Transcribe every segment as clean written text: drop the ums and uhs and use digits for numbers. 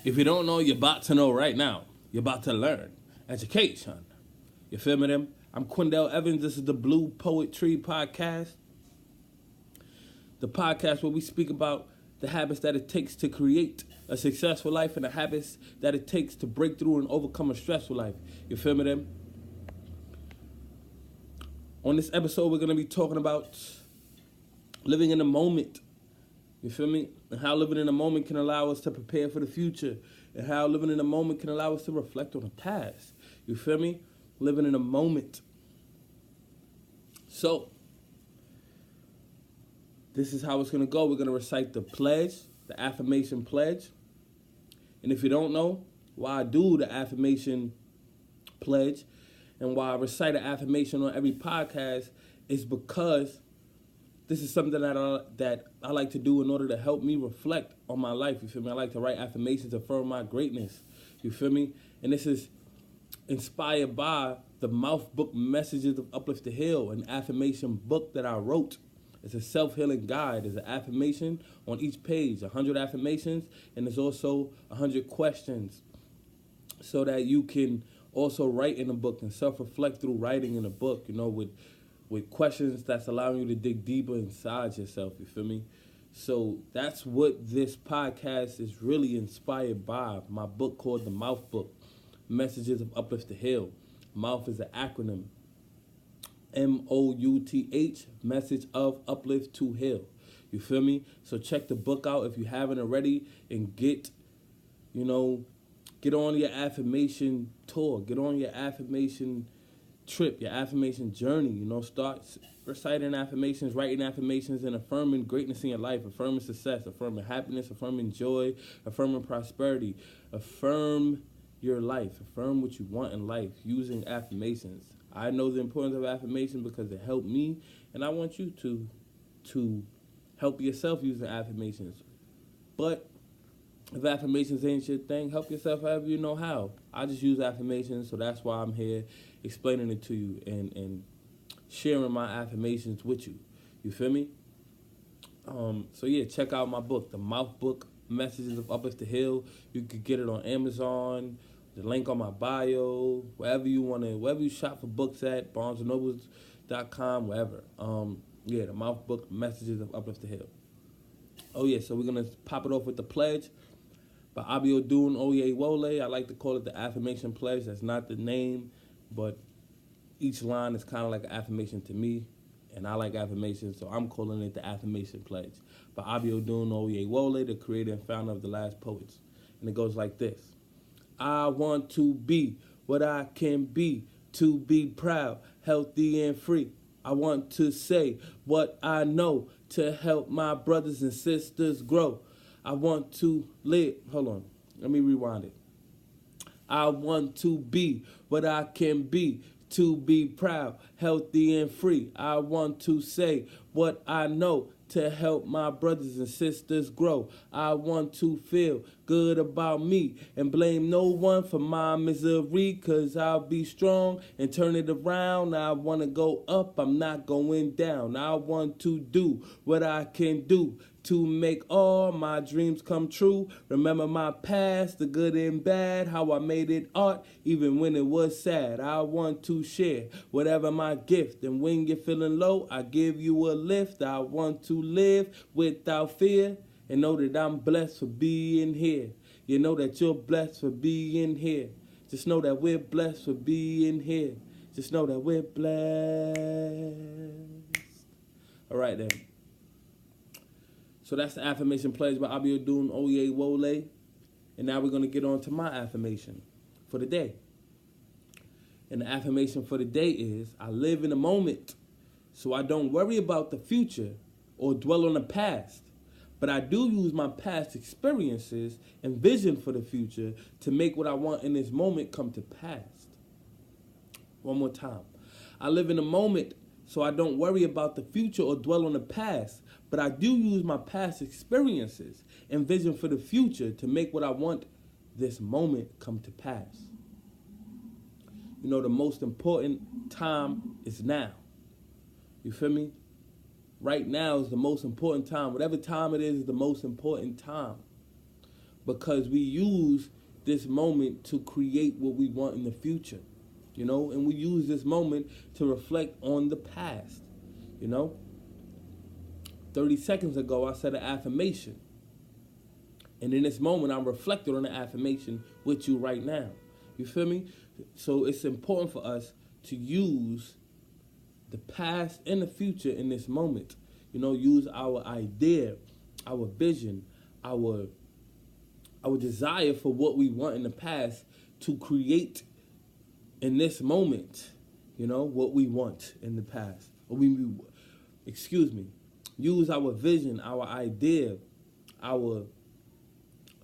If you don't know, you're about to know right now. You're about to learn. Education. You feel me them? I'm Quindell Evans. This is the BluePoetTree podcast. The podcast where we speak about the habits that it takes to create a successful life and the habits that it takes to break through and overcome a stressful life. You feel me them? On this episode, we're going to be talking about living in the moment. You feel me? And how living in the moment can allow us to prepare for the future. And how living in the moment can allow us to reflect on the past. You feel me? Living in the moment. So, this is how it's going to go. We're going to recite the pledge, the affirmation pledge. And if you don't know why I do the affirmation pledge and why I recite an affirmation on every podcast, is because this is something that I like to do in order to help me reflect on my life. You feel me? I like to write affirmations to affirm my greatness. You feel me? And this is inspired by the Mouth Book Messages of Uplift to Heal, an affirmation book that I wrote. It's a self-healing guide. There's an affirmation on each page, 100 affirmations, and there's also 100 questions so that you can also write in the book and self-reflect through writing in the book, you know, with questions that's allowing you to dig deeper inside yourself, you feel me? So that's what this podcast is really inspired by, my book called The Mouth Book, Messages of Uplift to Heal. Mouth is an acronym, MOUTH, Message of Uplift to Heal. You feel me? So check the book out if you haven't already and get on your affirmation tour, get on your affirmation trip, your affirmation journey, start reciting affirmations, writing affirmations, and affirming greatness in your life, affirming success, affirming happiness, affirming joy, affirming prosperity, affirm your life, affirm what you want in life using affirmations. I know the importance of affirmation because it helped me, and I want you to help yourself using affirmations. But if affirmations ain't your thing, help yourself however you know how. I just use affirmations, so that's why I'm here explaining it to you and sharing my affirmations with you. You feel me? So yeah, check out my book, The Mouth Book, Messages of Uplift to Heal. You could get it on Amazon, the link on my bio, wherever you shop for books at, BarnesandNobles.com, wherever. The Mouth Book, Messages of Uplift to Heal. Oh yeah, so we're gonna pop it off with the pledge by Abiodun Oyewole. I like to call it the affirmation pledge. That's not the name, but each line is kind of like an affirmation to me, and I like affirmations, so I'm calling it the affirmation pledge by Abiodun Oyewole, the creator and founder of The Last Poets. And it goes like this. I want to be what I can be, to be proud, healthy, and free. I want to say what I know to help my brothers and sisters grow. I want to live. Hold on. Let me rewind it. I want to be what I can be, to be proud, healthy, and free. I want to say what I know to help my brothers and sisters grow. I want to feel good about me and blame no one for my misery, 'cause I'll be strong and turn it around. I want to go up, I'm not going down. I want to do what I can do to make all my dreams come true. Remember my past, the good and bad, how I made it art, even when it was sad. I want to share whatever my gift, and when you're feeling low, I give you a lift. I want to live without fear and know that I'm blessed for being here. You know that you're blessed for being here. Just know that we're blessed for being here. Just know that we're blessed. All right then. So that's the affirmation pledge by Abiodun Oyewole. And now we're going to get on to my affirmation for the day. And the affirmation for the day is, I live in the moment, so I don't worry about the future or dwell on the past. But I do use my past experiences and vision for the future to make what I want in this moment come to pass. One more time. I live in the moment, so I don't worry about the future or dwell on the past, but I do use my past experiences and vision for the future to make what I want this moment come to pass. The most important time is now. You feel me? Right now is the most important time. Whatever time it is the most important time. because we use this moment to create what we want in the future, and we use this moment to reflect on the past, 30 seconds ago, I said an affirmation. And in this moment, I'm reflecting on the affirmation with you right now. You feel me? So it's important for us to use the past and the future in this moment. Use our idea, our vision, our desire for what we want in the past to create in this moment, what we want in the past. Use our vision, our idea, our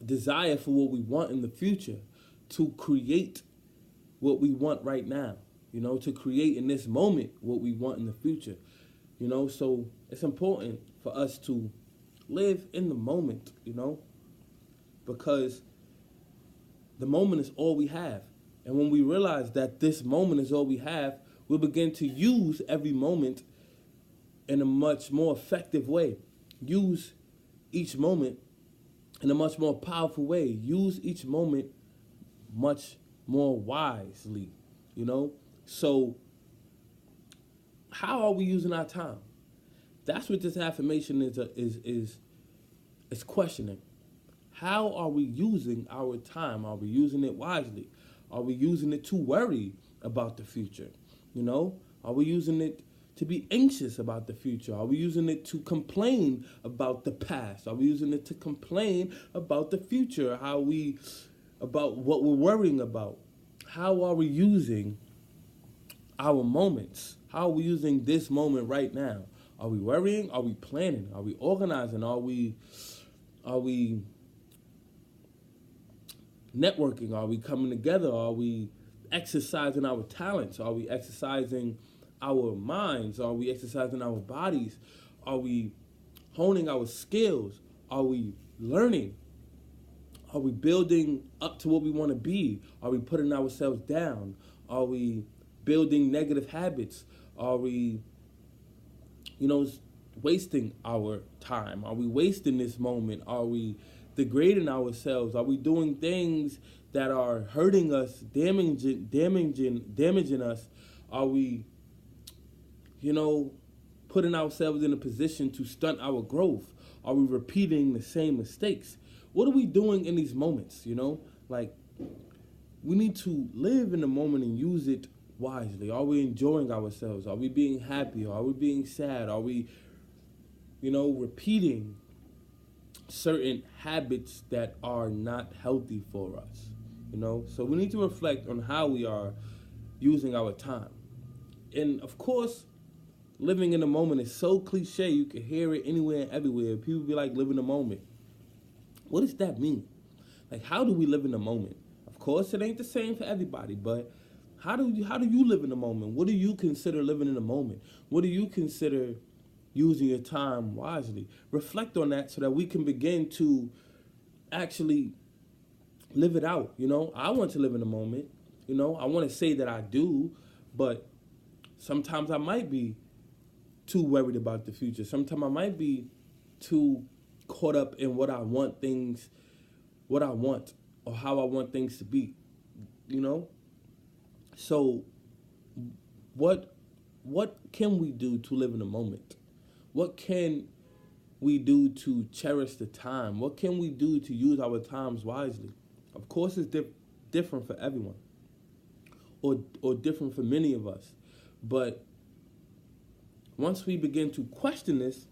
desire for what we want in the future to create what we want right now, to create in this moment what we want in the future, so it's important for us to live in the moment, because the moment is all we have. And when we realize that this moment is all we have, we'll begin to use every moment in a much more effective way. Use each moment in a much more powerful way. Use each moment much more wisely, So how are we using our time? That's what this affirmation is questioning. How are we using our time? Are we using it wisely? Are we using it to worry about the future? Are we using it to be anxious about the future? Are we using it to complain about the past? Are we using it to complain about the future? About what we're worrying about? How are we using our moments? How are we using this moment right now? Are we worrying? Are we planning? Are we organizing? Are we networking? Are we coming together? Are we exercising our talents? Are we exercising our minds? Are we exercising our bodies? Are we honing our skills? Are we learning? Are we building up to what we want to be? Are we putting ourselves down? Are we building negative habits? Are we, wasting our time? Are we wasting this moment? Are we degrading ourselves? Are we doing things that are hurting us, damaging us? Are we, putting ourselves in a position to stunt our growth? Are we repeating the same mistakes? What are we doing in these moments, we need to live in the moment and use it wisely. Are we enjoying ourselves? Are we being happy? Are we being sad? Are we, repeating certain habits that are not healthy for us, So we need to reflect on how we are using our time. And of course, living in the moment is so cliche, you can hear it anywhere and everywhere. People be like, live in the moment. What does that mean? How do we live in the moment? Of course, it ain't the same for everybody, but how do you live in the moment? What do you consider living in the moment? What do you consider using your time wisely? Reflect on that so that we can begin to actually live it out. I want to live in the moment. I want to say that I do, but sometimes I might be too worried about the future. Sometimes I might be too caught up in what I want or how I want things to be, So what can we do to live in the moment? What can we do to cherish the time? What can we do to use our times wisely? Of course, it's different for everyone, or different for many of us. But once we begin to question this,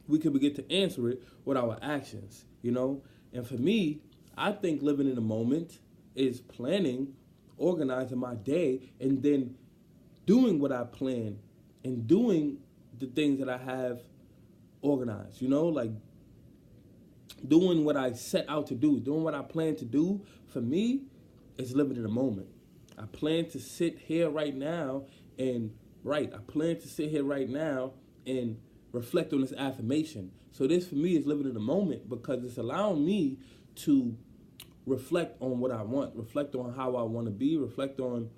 we can begin to answer it with our actions, And for me, I think living in the moment is planning, organizing my day, and then doing what I plan and doing the things that I have organized, doing what I set out to do, doing what I plan to do. For me, is living in the moment. I plan to sit here right now and write. I plan to sit here right now and reflect on this affirmation. So this for me is living in the moment, because it's allowing me to reflect on what I want, reflect on how I want to be, reflect on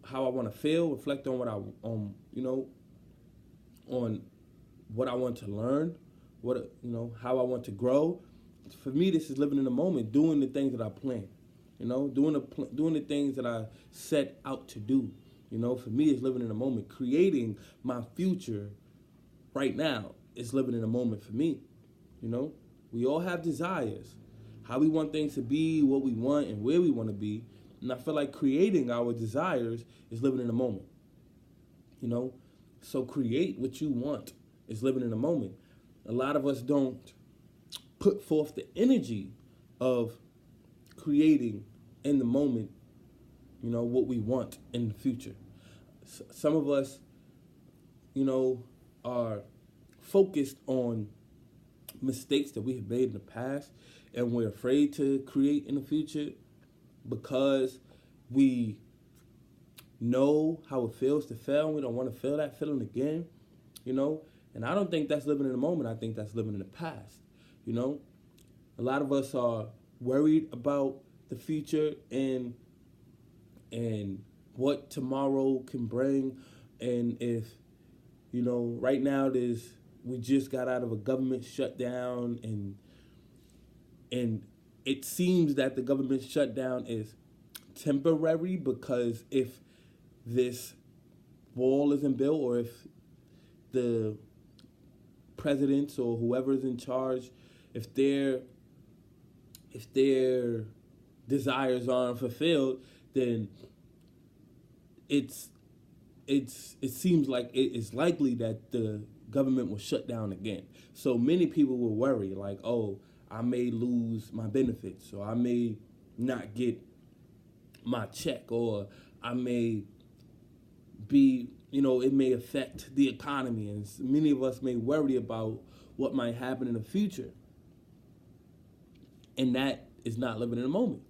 how I want to feel, reflect on on what I want to learn, how I want to grow. for me, this is living in the moment, doing the things that I plan. Doing the things that I set out to do. For me, it's living in the moment. Creating my future right now is living in the moment for me. We all have desires, how we want things to be, what we want, and where we want to be. And I feel like creating our desires is living in the moment. So create what you want is living in the moment. A lot of us don't put forth the energy of creating in the moment, what we want in the future. Some of us, are focused on mistakes that we have made in the past, and we're afraid to create in the future because we know how it feels to fail, and we don't want to feel that feeling again, And I don't think that's living in the moment. I think that's living in the past, A lot of us are worried about the future and what tomorrow can bring, and if right now we just got out of a government shutdown, and it seems that the government shutdown is temporary, because if this wall isn't built, or if the presidents or whoever's in charge, if their desires aren't fulfilled, then it seems like it is likely that the government will shut down again. So many people will worry, like, oh, I may lose my benefits, or I may not get my check, or I may be, it may affect the economy. And many of us may worry about what might happen in the future. And that is not living in the moment,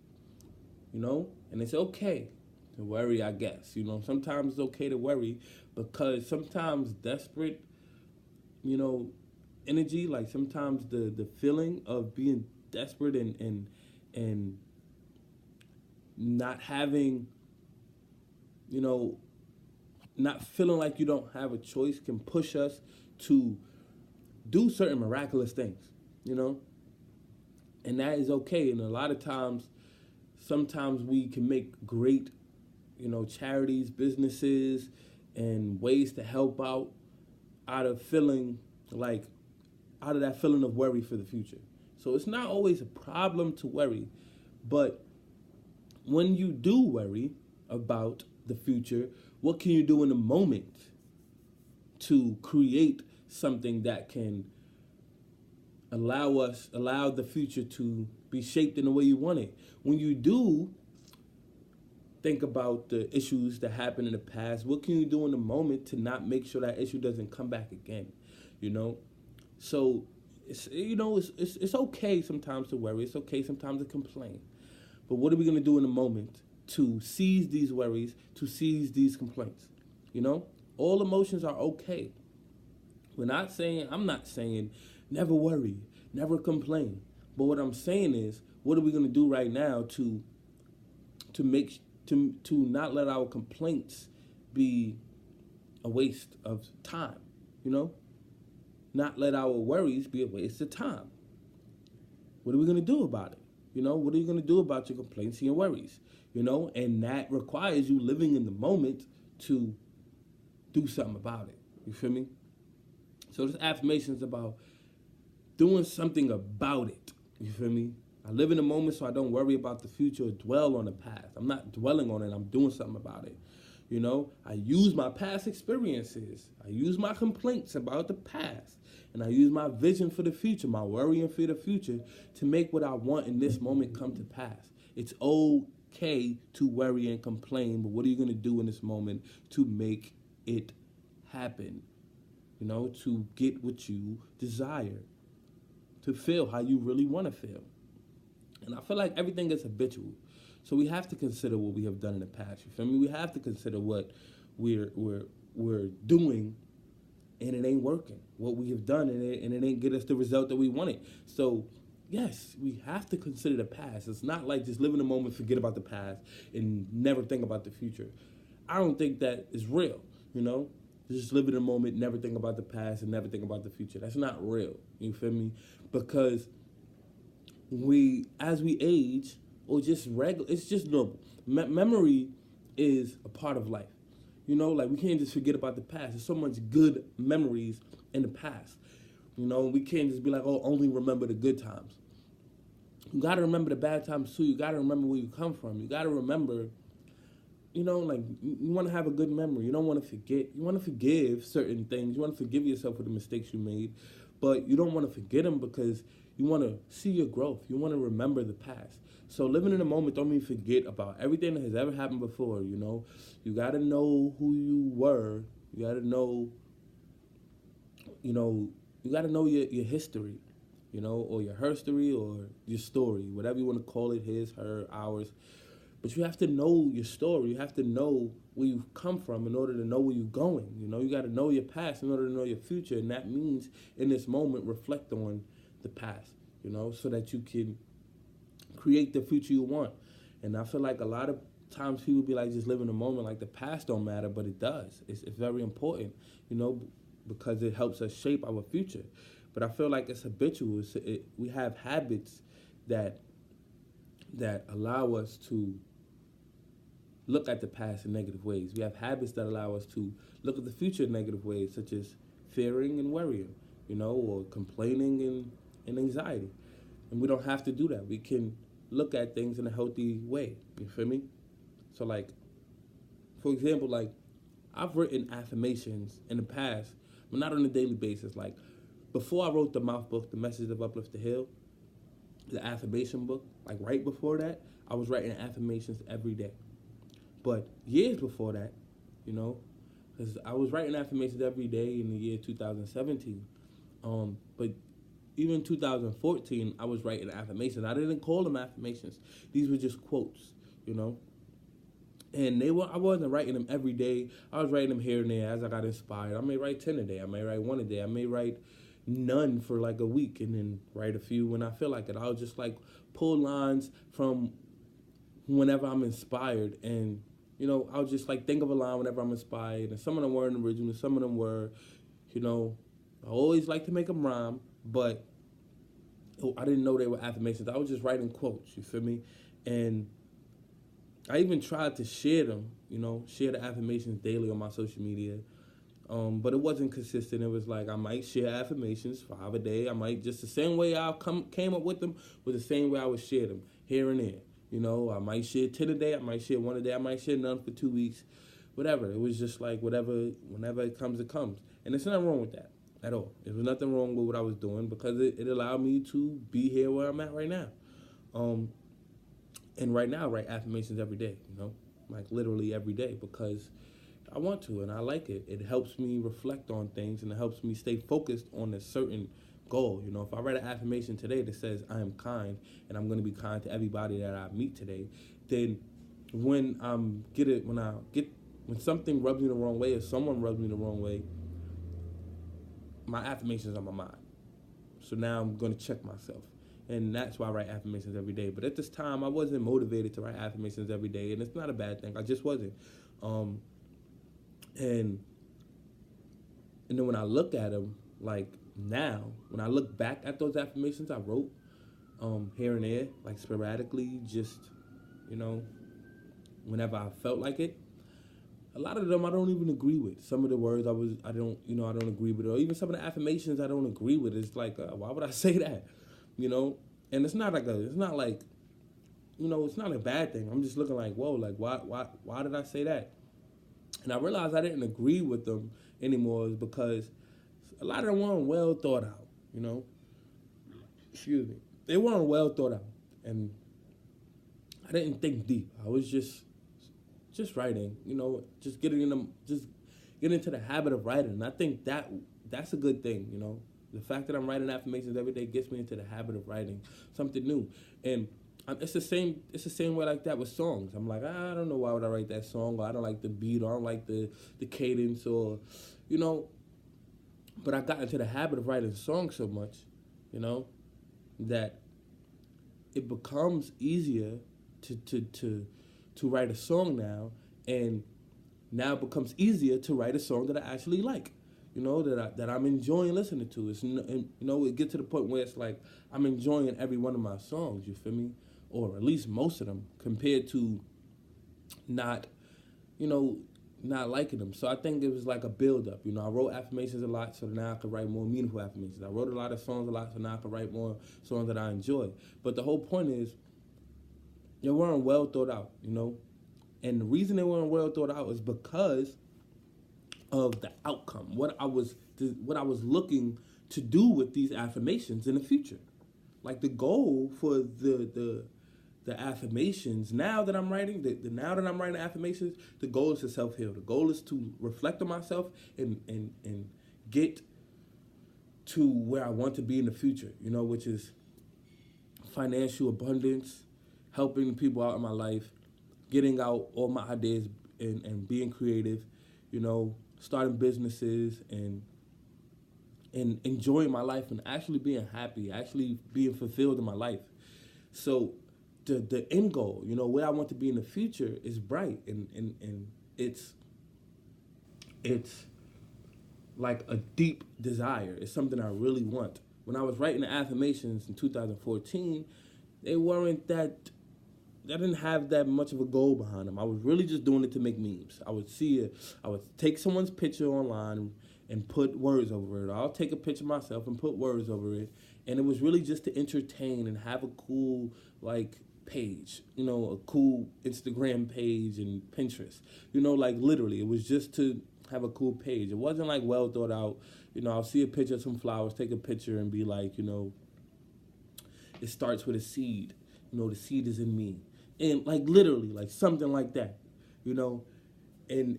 And it's okay to worry, I guess. Sometimes it's okay to worry, because sometimes desperate, energy, like sometimes the feeling of being desperate and not having, not feeling like you don't have a choice can push us to do certain miraculous things, And that is okay. And a lot of times, sometimes we can make great, charities, businesses, and ways to help out of that feeling of worry for the future. So it's not always a problem to worry, but when you do worry about the future, what can you do in the moment to create something that can allow the future to be shaped in the way you want it? When you do think about the issues that happened in the past, what can you do in the moment to not make sure that issue doesn't come back again? So it's okay sometimes to worry. It's okay sometimes to complain. But what are we going to do in the moment to seize these worries, to seize these complaints? All emotions are okay. I'm not saying never worry, never complain. But what I'm saying is, what are we going to do right now to not let our complaints be a waste of time, Not let our worries be a waste of time. What are we going to do about it? What are you going to do about your complaints and your worries? And that requires you living in the moment to do something about it. You feel me? So this affirmation is about doing something about it. You feel me? I live in the moment so I don't worry about the future or dwell on the past. I'm not dwelling on it. I'm doing something about it. I use my past experiences. I use my complaints about the past. And I use my vision for the future, my worrying for the future, to make what I want in this moment come to pass. It's okay to worry and complain, but what are you going to do in this moment to make it happen? To get what you desire, to feel how you really want to feel. And I feel like everything is habitual. So we have to consider what we have done in the past. You feel me? We have to consider what we're doing, and it ain't working. What we have done, and it ain't get us the result that we wanted. So yes, we have to consider the past. It's not like just live in the moment, forget about the past, and never think about the future. I don't think that is real. Just live in the moment, never think about the past, and never think about the future. That's not real. You feel me? Because as we age, or just regular, it's just normal. Memory is a part of life. Like we can't just forget about the past. There's so much good memories in the past. We can't just be like, oh, only remember the good times. You got to remember the bad times too. You got to remember where you come from. You got to remember, like you want to have a good memory. You don't want to forget. You want to forgive certain things. You want to forgive yourself for the mistakes you made, but you don't want to forget them because you want to see your growth. You want to remember the past. So living in the moment don't mean forget about everything that has ever happened before. You got to know who you were. You got to know, you got to know your history. Or your herstory or your story, whatever you want to call it, his, her, ours. But you have to know your story. You have to know where you've come from in order to know where you're going. You got to know your past in order to know your future. And that means in this moment, reflect on the past, so that you can create the future you want. And I feel like a lot of times people be like, just live in the moment, like the past don't matter, but it does. It's very important, because it helps us shape our future. But I feel like it's habitual. We have habits that allow us to look at the past in negative ways. We have habits that allow us to look at the future in negative ways, such as fearing and worrying, or complaining and anxiety. And we don't have to do that. We can look at things in a healthy way. You feel me? So, like, for example, like, I've written affirmations in the past, but not on a daily basis. Like, before I wrote the mouth book, The Message of Uplift the Hill, the affirmation book, like right before that, I was writing affirmations every day. But years before that, because I was writing affirmations every day in the year 2017. But even 2014, I was writing affirmations. I didn't call them affirmations. These were just quotes, And I wasn't writing them every day. I was writing them here and there as I got inspired. I may write 10 a day. I may write 1 a day. I may write none for like a week and then write a few when I feel like it. I'll just like pull lines from whenever I'm inspired, and I'll just like think of a line whenever I'm inspired. And some of them weren't original, some of them were, I always like to make them rhyme, but I didn't know they were affirmations. I was just writing quotes, you feel me? And I even tried to share them, share the affirmations daily on my social media. But it wasn't consistent. It was like I might share affirmations 5 a day. I might just the same way I came up with them was the same way I would share them here and there. I might share 10 a day. I might share 1 a day. I might share none for 2 weeks. Whatever. It was just like whenever it comes, it comes. And there's nothing wrong with that at all. There was nothing wrong with what I was doing because it allowed me to be here where I'm at right now. And right now I write affirmations every day, like literally every day because I want to, and I like it. It helps me reflect on things, and it helps me stay focused on a certain goal. If I write an affirmation today that says I am kind, and I'm going to be kind to everybody that I meet today, then when something rubs me the wrong way or someone rubs me the wrong way, my affirmations on my mind. So now I'm going to check myself. And that's why I write affirmations every day. But at this time, I wasn't motivated to write affirmations every day, and it's not a bad thing. I just wasn't. And then when I look at them, like now, when I look back at those affirmations I wrote here and there, like sporadically, just, whenever I felt like it, a lot of them I don't even agree with. Some of the words I don't agree with, or even some of the affirmations I don't agree with. It's like, why would I say that? And it's not like it's not a bad thing. I'm just looking like, whoa, like why did I say that? And I realized I didn't agree with them anymore because a lot of them weren't well thought out, Excuse me. They weren't well thought out. And I didn't think deep. I was just writing, just getting into the habit of writing. And I think that's a good thing, The fact that I'm writing affirmations every day gets me into the habit of writing something new. And it's the same way like that with songs. I'm like, I don't know why would I write that song, or I don't like the beat, or I don't like the cadence, or, but I got into the habit of writing songs so much, that it becomes easier to write a song now, and now it becomes easier to write a song that I actually like, that I'm enjoying listening to. It gets to the point where it's like I'm enjoying every one of my songs. You feel me? Or at least most of them, compared to not, you know, not liking them. So I think it was like a build up. I wrote affirmations a lot, so now I could write more meaningful affirmations. I wrote a lot of songs a lot, so now I could write more songs that I enjoy. But the whole point is, they weren't well thought out. And the reason they weren't well thought out is because of the outcome, what I was looking to do with these affirmations in the future. Like the goal for the affirmations now that I'm writing, now that I'm writing affirmations, the goal is to self-heal. The goal is to reflect on myself and get to where I want to be in the future, which is financial abundance, helping people out in my life, getting out all my ideas and being creative, starting businesses and enjoying my life and actually being happy, actually being fulfilled in my life. So the end goal, where I want to be in the future is bright and it's like a deep desire. It's something I really want. When I was writing the affirmations in 2014, they weren't that. I didn't have that much of a goal behind them. I was really just doing it to make memes. I would take someone's picture online and put words over it. I'll take a picture myself and put words over it. And it was really just to entertain and have a cool, page, a cool Instagram page and Pinterest. Literally, it was just to have a cool page. It wasn't, well thought out. I'll see a picture of some flowers, take a picture and be like, it starts with a seed. The seed is in me. And literally, something like that, and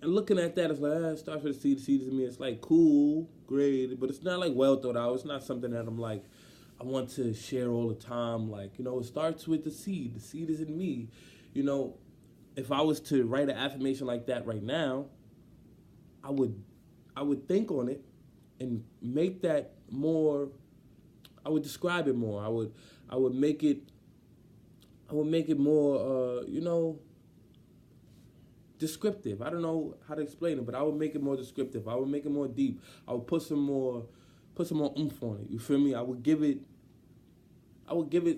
looking at that, it's like, it starts with the seed is in me. It's cool, great, but it's not well thought out. It's not something that I'm I want to share all the time. It starts with the seed is in me. If I was to write an affirmation like that right now, I would think on it and make that more. I would describe it more. I would make it more, descriptive. I don't know how to explain it, but I would make it more descriptive. I would make it more deep. I would put some more oomph on it. You feel me? I would give it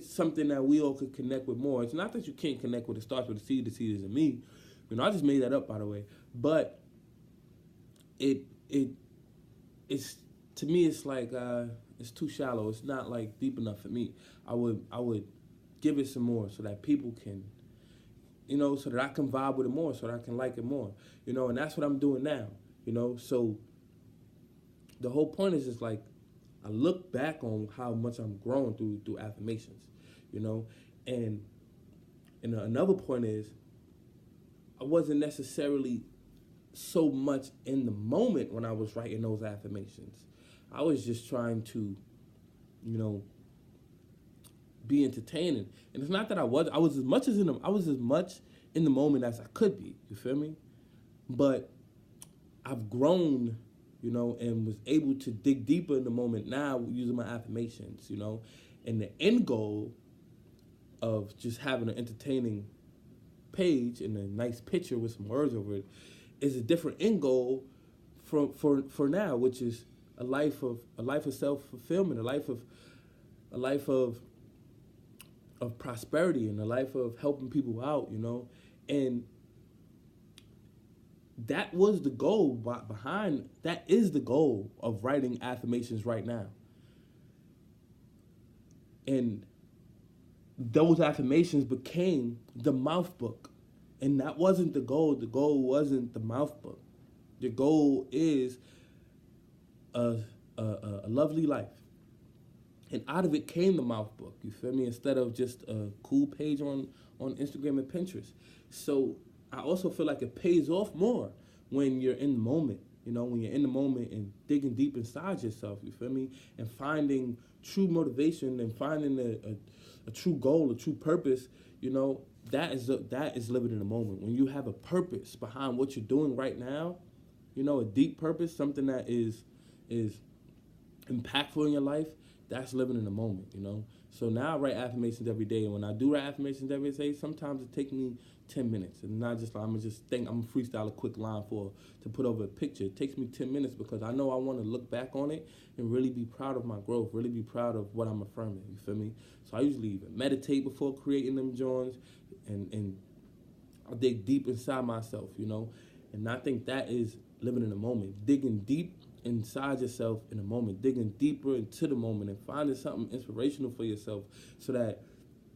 something that we all could connect with more. It's not that you can't connect with it. Starts with the seed is in me. I just made that up, by the way. But it's to me, it's it's too shallow. It's not deep enough for me. I would give it some more so that people can, so that I can vibe with it more, so that I can like it more, and that's what I'm doing now, So the whole point is just I look back on how much I'm growing through affirmations, and another point is I wasn't necessarily so much in the moment when I was writing those affirmations. I was just trying to, be entertaining. And it's not that I was as much in the moment as I could be. You feel me? But I've grown, and was able to dig deeper in the moment now using my affirmations, And the end goal of just having an entertaining page and a nice picture with some words over it is a different end goal for now, which is a life of self-fulfillment, a life of prosperity, and a life of helping people out, and that was the goal behind. That is the goal of writing affirmations right now, and those affirmations became the mouth book, and that wasn't the goal. The goal wasn't the mouth book. The goal is a lovely life. And out of it came the mouth book, you feel me? Instead of just a cool page on Instagram and Pinterest. So I also feel like it pays off more when you're in the moment, when you're in the moment and digging deep inside yourself, you feel me? And finding true motivation and finding a true goal, a true purpose, that is living in the moment. When you have a purpose behind what you're doing right now, a deep purpose, something that is impactful in your life, that's living in the moment, So now I write affirmations every day, and when I do write affirmations every day, sometimes it takes me 10 minutes, and not just like I'm gonna freestyle a quick line to put over a picture. It takes me 10 minutes because I know I want to look back on it and really be proud of my growth, really be proud of what I'm affirming. You feel me? So I usually even meditate before creating them joints, and I dig deep inside myself, and I think that is living in the moment, digging deep inside yourself in the moment, digging deeper into the moment and finding something inspirational for yourself so that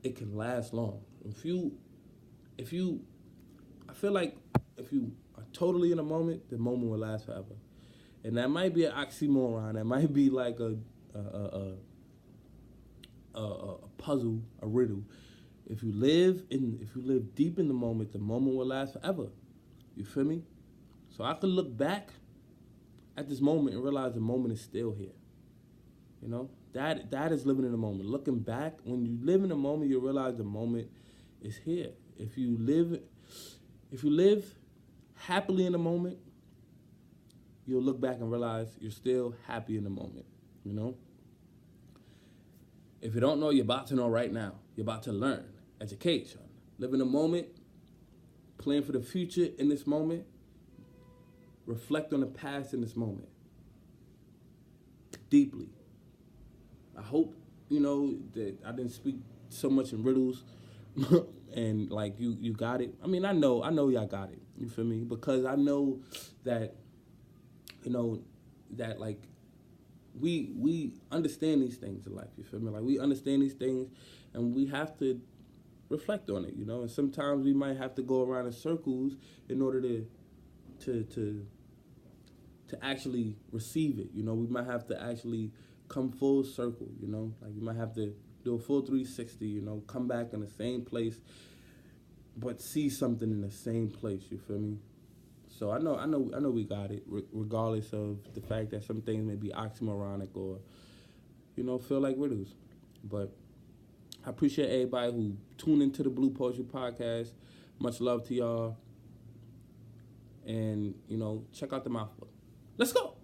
it can last long. I feel like if you are totally in the moment will last forever. And that might be an oxymoron. That might be like a puzzle, a riddle. If you live deep in the moment will last forever. You feel me? So I could look back at this moment and realize the moment is still here. That is living in the moment. Looking back, when you live in the moment, you realize the moment is here. If you live happily in the moment, you'll look back and realize you're still happy in the moment. If you don't know, you're about to know right now. You're about to learn. Education. Live in the moment. Plan for the future in this moment. Reflect on the past in this moment. Deeply. I hope, that I didn't speak so much in riddles and like you got it. I mean, I know y'all got it. You feel me? Because I know that, that like we understand these things in life. You feel me? Like we understand these things and we have to reflect on it, and sometimes we might have to go around in circles in order to actually receive it. We might have to actually come full circle, like you might have to do a full 360, come back in the same place, but see something in the same place, you feel me? So I know we got it, regardless of the fact that some things may be oxymoronic or, feel like riddles. But I appreciate everybody who tuned into the Blue Poetry Podcast. Much love to y'all. And, check out the mouth book. Let's go.